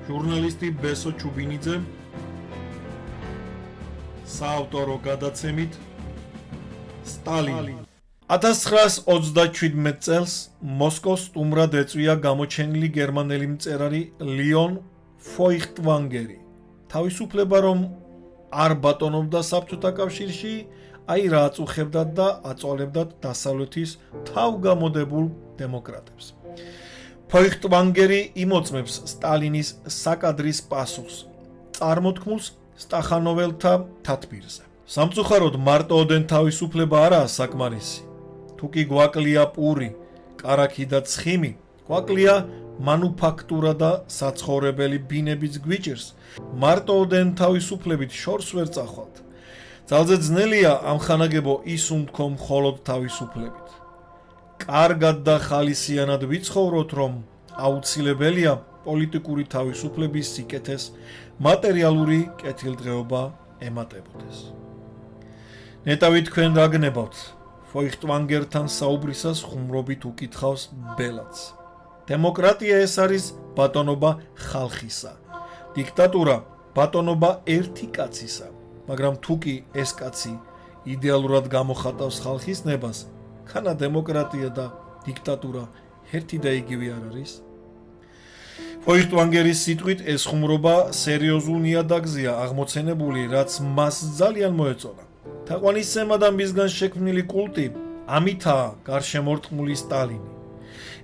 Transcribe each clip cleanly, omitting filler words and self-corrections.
ჟურნალისტი ბესო ჩუბინიძე საავტორო გადაცემით სტალინი 1927 წელს მოსკოვს სტუმრად ეწვია გამოჩენილი გერმანელი მწერალი ლიონ ფოიხტვანგერი. თავისუფლება რომ არ ბატონობდა საბჭოთა კავშირში, აი რა აწუხებდათ და აწვალებდათ დასავლეთის თავგამოდებულ დემოკრატებს. ფოიხტვანგერი იმოწმებს სტალინის საკადრის პასუხს, წარმოთქმულს სტახანოველთა თათბირზე. სამწუხაროდ მარტოოდენ თავისუფლება არაა საკმარისი. თუ კი გვაკლია პური, კარაქი და ცხიმი, გვაკლია მანუფაქტურა და საცხოვრებელი ბინებიც გვიჭირს, მარტოოდენ თავისუფლებით შორს ვერ წახვალთ. ძალზე ძნელია ამხანაგებო ისუნთქო მხოლოდ თავისუფლებით. კარგად და ხალისიანად ვიცხოვროთ, რომ აუცილებელია პოლიტიკური თავისუფლების სიკეთეს მატერიალური კეთილდღეობა ემატებოდეს. ნეტავი თქვენ რა გნებავთ? ფოიხტვანგერთან საუბრისას ხუმრობით უკითხავს ბელაც. დემოკრატია ეს არის ბატონობა ხალხისა. დიქტატურა ბატონობა ერთი კაცისა. მაგრამ თუ კი ეს კაცი იდეალურად გამოხატავს ხალხის ნებას, ხანა დემოკრატია და დიქტატურა ერთი და იგივე არ არის? ფოიხტვანგერის სიტყვით ეს ხუმრობა სერიოზულ ნიადაგზეა აღმოცენებული, რაც მას ძალიან მოეწონა. თაყვანისცემა და მისგან შექმნილი კულტი ამითაა გარშემორტყმული სტალინი.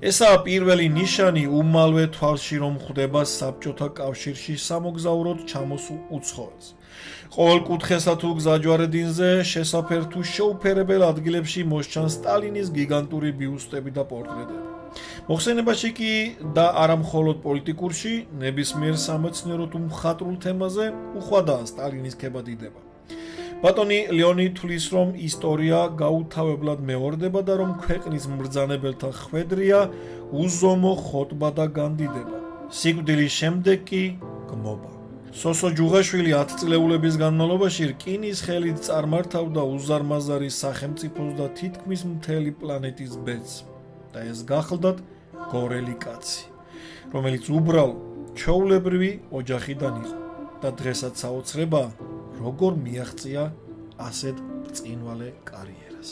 ესაა პირველი ნიშანი უმალვე თვალში რომ ხვდება საბჭოთა კავშირში სამოგზაუროდ ჩამოსულ უცხოელს. ყოველ კუთხესა თუ გზაჯვარედინზე შესაფერ თუ შეუფერებელ ადგილებში მოსჩანს სტალინის გიგანტური ბიუსტები და პორტრეტები. მოხსენებაში კი და არა მხოლოდ პოლიტიკურში, ნებისმიერ სამეცნიერო თუ მხატვრულ თემაზე უხვადაა სტალინის ქებადიდება. ბატონი ლეონი თვლის, რომ ისტორია გაუთავებლად მეორდება და რომ ქვეყნის მბრძანებელთა ხვედრია უზომო ხოტბა და განდიდება. სიკვდილის შემდეგ კი გმობა. სოსო ჯუღაშვილი 10 წლეულების განმავლობაში რკინის ხელით წარმართავდა უზარმაზარი სახელმწიფოს და თითქმის მთელი პლანეტის ბედს. და ეს გახლდათ გორელი კაცი, რომელიც უბრალო ჩვეულებრივი ოჯახიდან იყო და დღესაც საოცრებაა, როგორ მიაღწია ასეთ ბრწყინვალე კარიერას.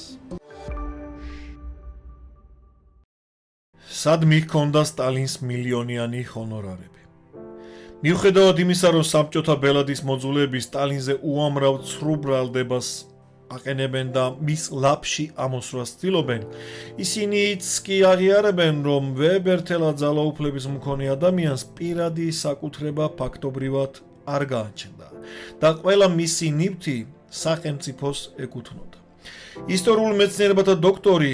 სად მიჰქონდა სტალინს მილიონიანი ჰონორარები? მიუხედავად იმისა, რომ საბჭოთა ბელადის მოძულეები სტალინზე უამრავ ცრუ ბრალდებას აყენებენ და მის ლაფში ამოსვლას ცდილობენ, ისინიც კი აღიარებენ, რომ ვებერთელა ძალაუფლების მქონე ადამიანს პირადი საკუთრება ფაქტობრივად არ გააჩნდა და ყველა მისი ნივთი სახელმწიფოს ეკუთვნოდა. ისტორიულ მეცნიერებათა დოქტორი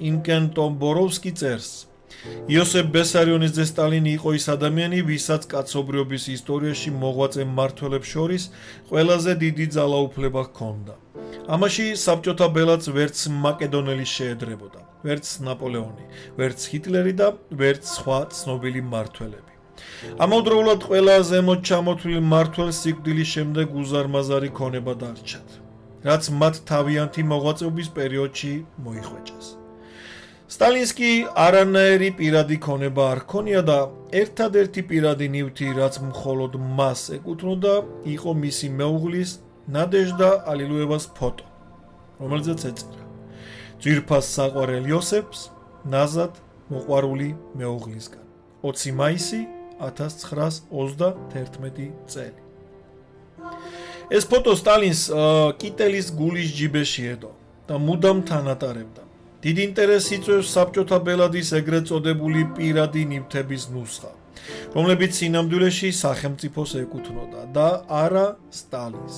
ინკენ ტომბოროვსკი წერს: იოსებ ბესარიონის სტალინი იყო ის ადამიანი, ვისაც კაცობრიობის ისტორიაში მოღვაწე მმართველებს შორის ყველაზე დიდი ძალაუფლება ჰქონდა. ამაში საბჭოთა ბელადს ვერც მაკედონელი შეედრებოდა, ვერც ნაპოლეონი, ვერც ჰიტლერი და ვერც სხვა ცნობილი მმართველები. ამავდროულად ყველა ზემოთ ჩამოთვლილ მმართველს სიკვდილის შემდეგ უზარმაზარი ქონება დარჩათ, რაც მათ თავიანთი მოღვაწეობის პერიოდში მოიხვეჭეს. სტალინს კი არანაირი პირადი ქონება არ ჰქონია და ერთადერთი პირადი ნივთი, რაც მხოლოდ მას ეკუთვნოდა, იყო მისი მეუღლის ნადეჟდა ალილუევას ფოტო, რომელზეც ეწერა: ძვირფას საყვარელ იოსებს, ნაზად მოყვარული მეუღლისგან. 20 მაისი 1921 წელი. ეს ფოტო სტალინს კიტელის გულის ჯიბეში ედო და მუდამ თანატარებდა. დიდი ინტერესი იწვევს საბჭოთა ბელადის ეგრეთ წოდებული პირადი ნივთების ნუსხა, რომლებიც სინამდვილეში სახელმწიფოს ეკუთვნოდა და არა სტალინს.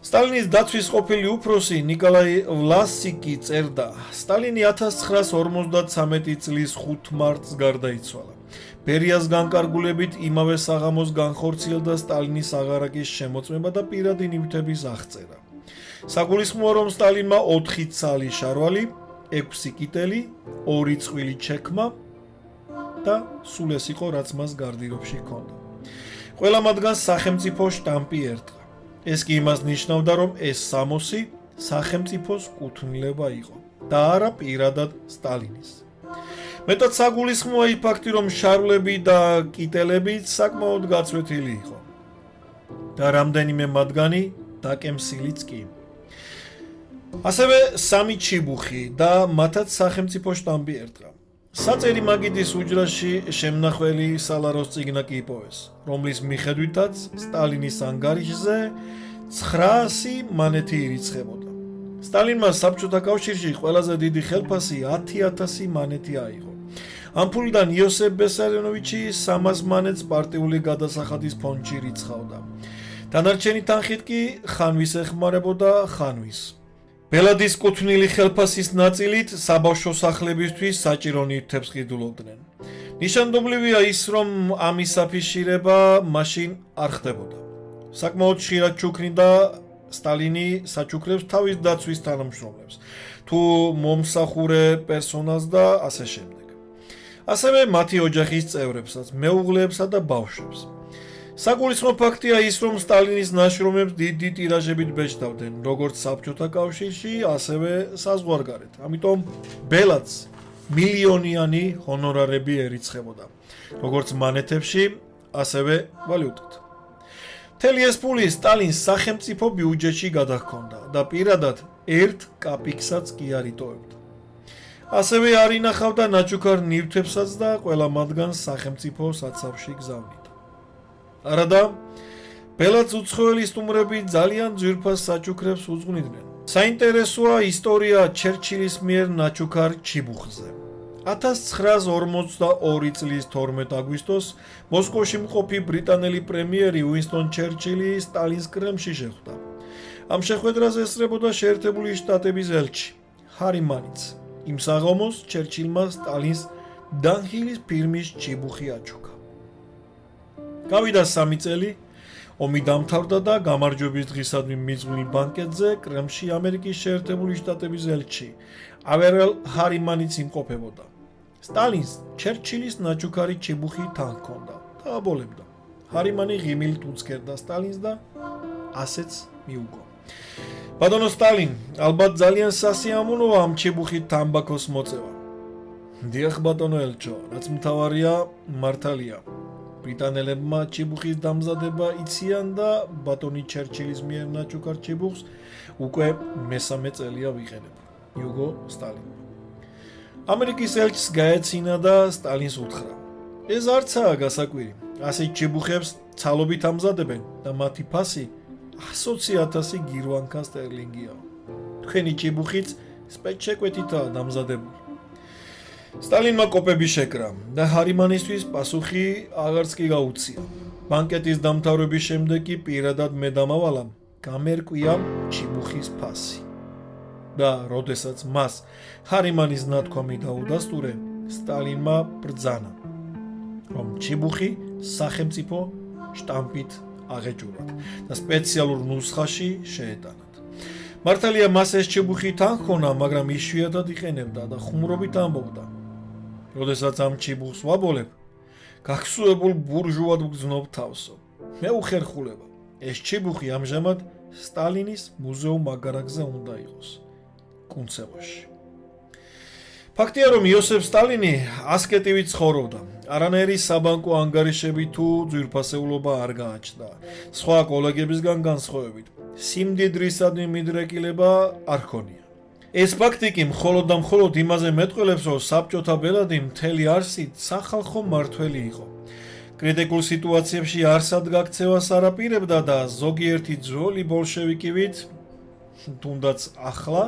სტალინის დაცვის ყოფილი უფროსი ნიკოლაი ვლასიკი წერდა: სტალინი 1953 წლის 5 მარტს გარდაიცვალა. ბერიას განკარგულებით იმავე საღამოს განხორციელდა სტალინის აღარაკის შემოწმება და პირადი ნივთების აღწერა. საგულისხმოა, რომ სტალინმა 4 ცალი შარვალი, 6 კიტელი, 2 წყვილი ჩექმა და სულ ეს იყო, რაც მას გარდირებში ჰქონდა. ყველა მათგანს სახელმწიფო შტამპი ერტყა. ეს კი იმას ნიშნავდა, რომ ეს სამოსი სახელმწიფოს კუთვნილება იყო და არა პირადად სტალინის. მეტად საგულისხმოა ის ფაქტი, რომ შარვლები და კიტელებიც საკმაოდ გაცვეთილი იყო და რამდენიმე მათგანი დაკემსილიც კი. ასევე სამი ჩიბუხი და მათაც სახელმწიფო შტამპი ერტყა. საწერი მაგიდის უჯრაში შემნახველი სალაროს წიგნა კი იპოვეს, რომლის მიხედვითაც სტალინის ანგარიშზე 900 მანეთი ირიცხებოდა. სტალინმა საბჭოთა კავშირში ყველაზე დიდი ხელფასი 10,000 მანეთი აიღო. ამ ფულიდან იოსებ ბესარიონოვიჩი 300 მანეთს პარტიული გადასახადის ფონდში ირიცხავდა. დანარჩენი თანხით კი ხანვის ეხმარებოდა ხანვის. ბელადის კუთვნილი ხელფასის ნაწილით საბავშვო სახლებისთვის საჭირო ნივთებს ყიდულობდნენ. ნიშანდობლივია ის, რომ ამის აფიშირება მაშინ არ ხდებოდა. საკმაოდ ხშირად ჩუქნიდა სტალინი საჩუქრებს თავის დაცვის თანამშრომლებს, თუ მომსახურე პერსონალს და ასე შემდეგ. ასევე მათი ოჯახის წევრებსაც, მეუღლეებსა და ბავშვებს. საგულისხმო ფაქტია ის, რომ სტალინის ნაშრომებს დიდი ტირაჟებით ბეჭდავდნენ, როგორც საბჭოთა კავშირში, ასევე საზღვარგარეთ. ამიტომ ბელადს მილიონიანი ჰონორარები ერიცხებოდა, როგორც მანეთებში, ასევე ვალუტით. მთელი ეს ფული სტალინს სახელმწიფო ბიუჯეტში გადაჰქონდა და პირადად 1 კაპიკსაც კი არ იტოვებდა. ასევე არ ინახავდა ნაჩუქარ ნივთებსაც და ყველა მათგანს სახელმწიფო საცავში გზავნიდა. არადა, ბელადს უცხოელი სტუმრები ძალიან ძვირფას საჩუქრებს უძღვნიდნენ. საინტერესოა ისტორია ჩერჩილის მიერ ნაჩუქარ ჩიბუხზე. 1942 წლის 12 აგვისტოს მოსკოვში მყოფი ბრიტანელი პრემიერი უინსტონ ჩერჩილი სტალინს კრემლში შეხვდა. ამ შეხვედრას ესწრებოდა შეერთებული შტატების ელჩი ჰარი მანიც. იმ საღამოს ჩერჩილმა სტალინს დანჰილის ფირმის ჩიბუხი აჩუქა. გავიდა 3 წელი, ომი დამთავრდა და გამარჯვების დღისადმი მიძღვნილ ბანკეტზე კრემლში ამერიკის შეერთებული შტატების ელჩი ავერელ ჰარიმანიც იმყოფებოდა. სტალინს ჩერჩილის ნაჩუქარი ჩიბუხი თან ჰქონდა და აბოლებდა. ჰარიმანი ღიმილით უცქერდა სტალინს და ასეც მიუგო. ბატონო სტალინ, ალბათ ძალიან სასიამოვნოა ამ ჩიბუხით თამბაქოს მოწევა. დიახ ბატონო ელჩო, რაც მთავარია მართალია. ბრიტანელებმა ჩიბუხის დამზადება იციან და ბატონი ჩერჩილის მიერ ნაჩუქარ ჩიბუხს უკვე მესამე წელია ვიყენებ. იუგო სტალინმა. ამერიკის ელჩს გაეცინა და სტალინს უთხრა: ეს არცაა გასაკვირი. ასეთ ჩიბუხებს ცალობით ამზადებენ და მათი ფასი 120,000 გირვანკა სტერლინგია. თქვენი ჩიბუხიც სპეცშეკვეთითაა დამზადებული. სტალინმა კოპები შეკრა და ჰარიმანისთვის პასუხი აღარც კი გაუწია. ბანკეტის დამთავრების შემდეგ კი პირადად მე დამავალა გამერკვია ჩიბუხის ფასი. და როდესაც მას ჰარიმანის ნათქვამი დაუდასტურე, სტალინმა ბრძანა, რომ ჩიბუხი სახელმწიფო შტამპით აღეჭურათ და სპეციალურ ნუსხაში შეეტანათ. მართალია მას ეს ჩიბუხი თან ჰქონა, მაგრამ იშვიათად იყენებდა და ხუმრობით ამბობდა: როდესაც ამ ჩიბუხს ვაბოლებ, გაქსუებულ ბურჟუად ვგრძნობ თავსო. მე უხერხულება. ეს ჩიბუხი ამჟამად სტალინის მუზეუმ აგარაკზე უნდა იყოს. კუნცევაში. ფაქტია, რომ იოსებ სტალინი ასკეტივით ცხოვრობდა. არანაირი საბანკო ანგარიშები თუ ძვირფასეულობა არ გააჩნდა. სხვა კოლეგებისგან განსხვავებით, სიმდიდრისადმი მიდრეკილება არ ჰქონია. ეს ფაქტი კი მხოლოდ და მხოლოდ იმაზე მეტყველებს, რომ საბჭოთა ბელადი მთელი არსით სახალხო მმართველი იყო. კრიტიკულ სიტუაციებში არსად გაქცევას არ აპირებდა და ზოგიერთი ძველი ბოლშევიკივით, თუნდაც ახლა,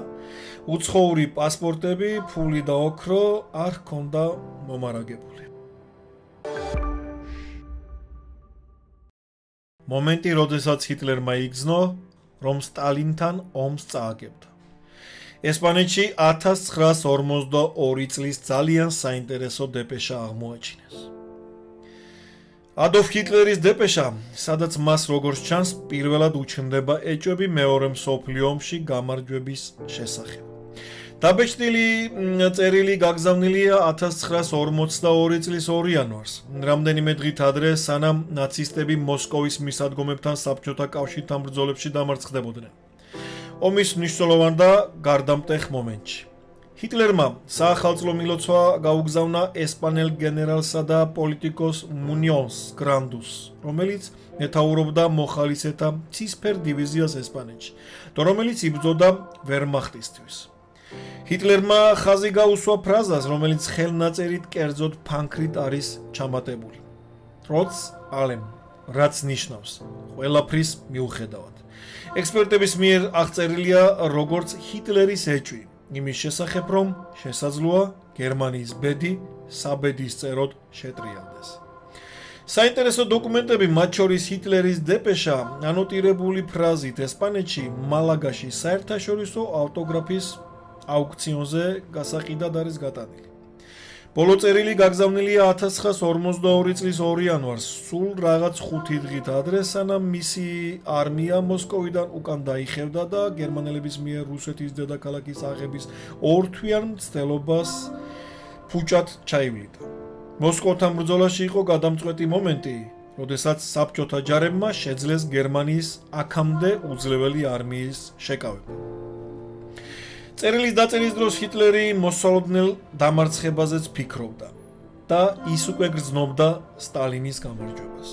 უცხოური პასპორტები, ფული და ოქრო არ ჰქონდა მომარაგებული. მომენტი, როდესაც ჰიტლერმა იგრძნო, რომ სტალინთან ომს წააგებდა. ესპანეთში 1942 წლის ძალიან საინტერესო დეპეშა აღმოაჩინეს. ადოლფ ჰიტლერის დეპეშა, სადაც მას როგორც ჩანს, პირველად უჩნდება ეჭვები მეორე მსოფლიო ომში გამარჯვების შესახებ. დაბეჭდილი წერილი გაგზავნილია 1942 წლის 2 იანვარს, რამდენიმე დღით ადრე, სანამ ნაცისტები მოსკოვის მისადგომებთან საბჭოთა კავშირთან ბრძოლებში დამარცხდებოდნენ. ომის მნიშვნელოვან და გარდამტეხ მომენტში. ჰიტლერმა საახალწლო მილოცვა გაუგზავნა ესპანელ გენერალსა და პოლიტიკოს მუნიოს გრანდუს, რომელიც მეთაურობდა მოხალისეთა ცისფერ დივიზიას ესპანეთში, და რომელიც იბრძოდა ვერმახტისთვის. ჰიტლერმა ხაზი გაუსვა ფრაზას, რომელიც ხელნაწერით კერძოდ ფანქრით არის ჩამატებული. Trotz allem, რაც ნიშნავს ყველაფრის მიუხედავად. ექსპერტების მიერ აღწერილია როგორც ჰიტლერის ეჭვი იმის შესახებ, რომ შესაძლოა გერმანიის ბედი საბედის წეროდ შეტრიალდეს. საინტერესო დოკუმენტები, მათ შორის ჰიტლერის დეპეშა, ანოტირებული ფრაზით ესპანეთში მალაგაში საერთაშორისო ავტოგრაფის აუქციონზე გასაყიდად არის გატანილი. ბოლო წერილი გაგზავნილია 1942 წლის 2 იანვარს, სულ რაღაც 5 დღით ადრე, სანამ მისი არმია მოსკოვიდან უკან დაიხევდა და გერმანელების მიერ რუსეთის დედაქალაქის აღების ორთვიან მცდელობას ფუჭად ჩაივლიდა. მოსკოვთან ბრძოლაში იყო გადამწყვეტი მომენტი, როდესაც საბჭოთა ჯარებმა შეძლეს გერმანიის აქამდე უძლეველი არმიის შეკავება. წერილის დაწერის დროს ჰიტლერი მოსალოდნელ დამარცხებაზეც ფიქრობდა და ის უკვე გრძნობდა სტალინის გამარჯვებას.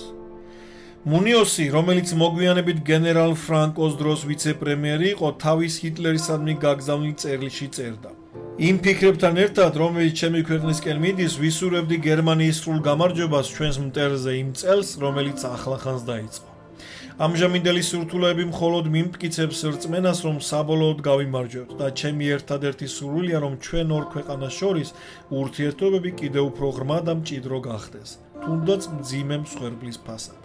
მუნიოსი, რომელიც მოგვიანებით გენერალ ფრანკოს დროს ვიცე-პრემიერი იყო, თავის ჰიტლერისადმი გაგზავნილ წერილში წერდა: იმ ფიქრებთან ერთად, რომელიც ჩემი ქვეყნისკენ მიდის, ვისურვებდი გერმანიის სრულ გამარჯვებას ჩვენს მტერზე იმ წელს, რომელიც ახლახანს დაიწყო. ამჟამინდელი სურთულოები მხოლოდ მიმტკიცებს რწმენას, რომ საბოლოოდ გავიმარჯვებთ და ჩემი ერთადერთი სურვილია, რომ ჩვენ ორ ქვეყანას შორის ურთიერთობები კიდევ უფრო ღრმა და მჭიდრო გახდეს, თუნდაც მძიმე მსხვერპლის ფასად.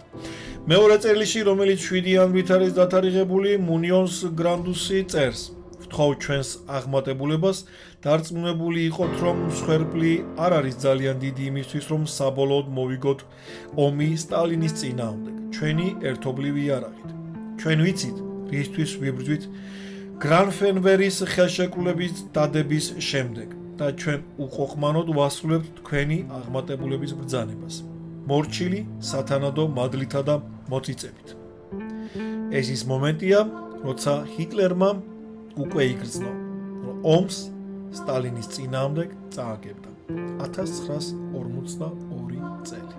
მეორე წერილში, რომელიც 7 იანვრით არის დათარიღებული, მუნიოს გრანდუსი წერს: ვთხოვ ჩვენს აღმატებულებას, დარწმუნებული იყოთ, რომ მსხვერპლი არ არის ძალიან დიდი იმისთვის, რომ საბოლოოდ მოვიგოთ ომი სტალინის წინააღმდეგ, ჩვენი ერთობლივი იარაღით. ჩვენ ვიცით, რისთვის ვიბრძვით გრანფენვერის ხელშეკრულების დადების შემდეგ და ჩვენ უყოყმანოდ ვასრულებთ თქვენი აღმატებულების ბრძანებას, მორჩილი სათანადო მადლითა და მოწიწებით. ეს ის მომენტია, როცა ჰიტლერმა უკვე იგრძნო, რომ ომს სტალინის წინააღმდეგ წააგებდა 1942 წელი.